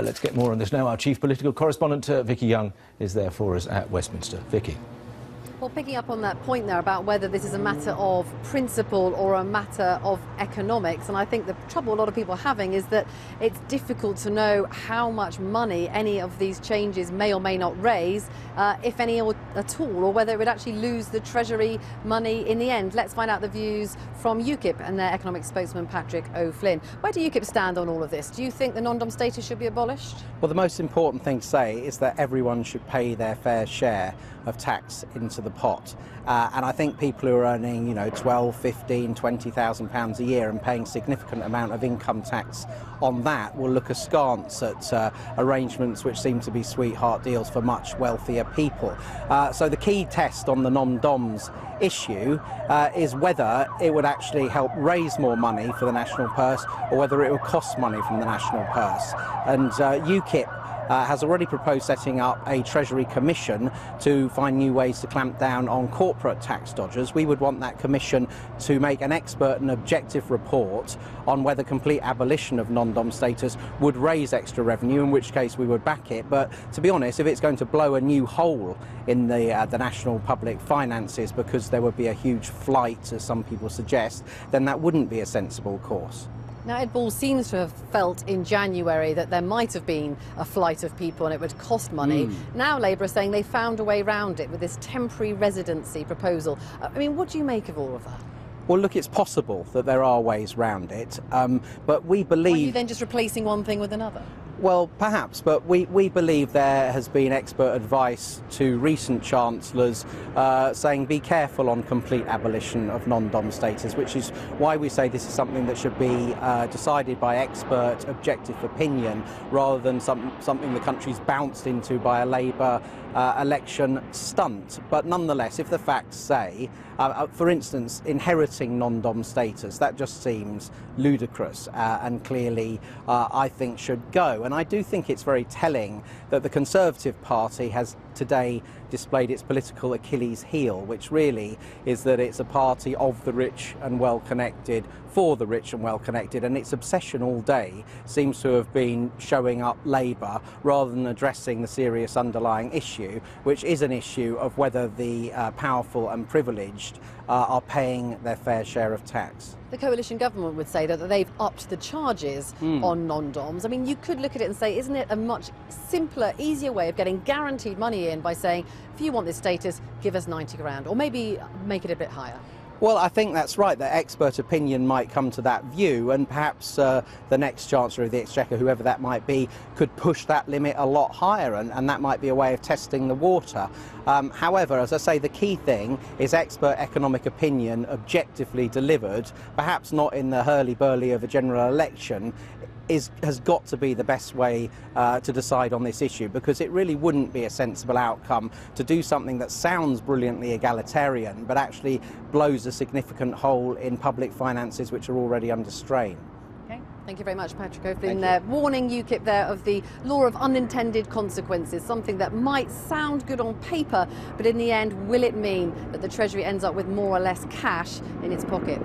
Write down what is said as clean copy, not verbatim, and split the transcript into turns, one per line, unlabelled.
Let's get more on this now. Our chief political correspondent, Vicky Young, is there for us at Westminster. Vicky.
Well, picking up on that point there about whether this is a matter of principle or a matter of economics, and I think the trouble a lot of people are having is that it's difficult to know how much money any of these changes may or may not raise, if any at all, or whether it would actually lose the Treasury money in the end. Let's find out the views from UKIP and their economic spokesman Patrick O'Flynn. Where do UKIP stand on all of this? Do you think the non-dom status should be abolished?
Well, the most important thing to say is that everyone should pay their fair share of tax into the pot. And I think people who are earning, you know, 12, 15, 20,000 pounds a year and paying significant amount of income tax on that will look askance at arrangements which seem to be sweetheart deals for much wealthier people. So the key test on the non-doms issue is whether it would actually help raise more money for the national purse or whether it would cost money from the national purse. And UKIP has already proposed setting up a Treasury Commission to find new ways to clamp down on corporate tax dodgers. We would want that commission to make an expert and objective report on whether complete abolition of non-dom status would raise extra revenue, in which case we would back it. But to be honest, if it's going to blow a new hole in the national public finances because there would be a huge flight, as some people suggest, then that wouldn't be a sensible course.
Now, Ed Balls seems to have felt in January that there might have been a flight of people and it would cost money. Now Labour are saying they found a way around it with this temporary residency proposal. I mean, what do you make of all of that?
Well, look, it's possible that there are ways round it, but we believe...
Are you then just replacing one thing with another?
Well, perhaps, but we believe there has been expert advice to recent chancellors saying be careful on complete abolition of non-dom status, which is why we say this is something that should be decided by expert, objective opinion, rather than something the country's bounced into by a Labour election stunt. But nonetheless, if the facts say, for instance, inheriting non-dom status, that just seems ludicrous and clearly I think should go. And I do think it's very telling that the Conservative Party has today displayed its political Achilles heel, which really is that it's a party of the rich and well-connected, for the rich and well-connected, and its obsession all day seems to have been showing up Labour rather than addressing the serious underlying issue, which is an issue of whether the powerful and privileged are paying their fair share of tax.
The coalition government would say that they've upped the charges on non-doms. I mean, you could look at it and say, isn't it a much simpler, easier way of getting guaranteed money in by saying, if you want this status, give us 90 grand, or maybe make it a bit higher?
Well, I think that's right, that expert opinion might come to that view, and perhaps the next Chancellor of the Exchequer, whoever that might be, could push that limit a lot higher, and that might be a way of testing the water. However, as I say, the key thing is expert economic opinion objectively delivered, perhaps not in the hurly-burly of a general election, has got to be the best way to decide on this issue, because it really wouldn't be a sensible outcome to do something that sounds brilliantly egalitarian but actually blows a significant hole in public finances which are already under strain.
Okay. Thank you very much, Patrick O'Flynn, warning UKIP there of the law of unintended consequences, something that might sound good on paper, but in the end, will it mean that the Treasury ends up with more or less cash in its pocket?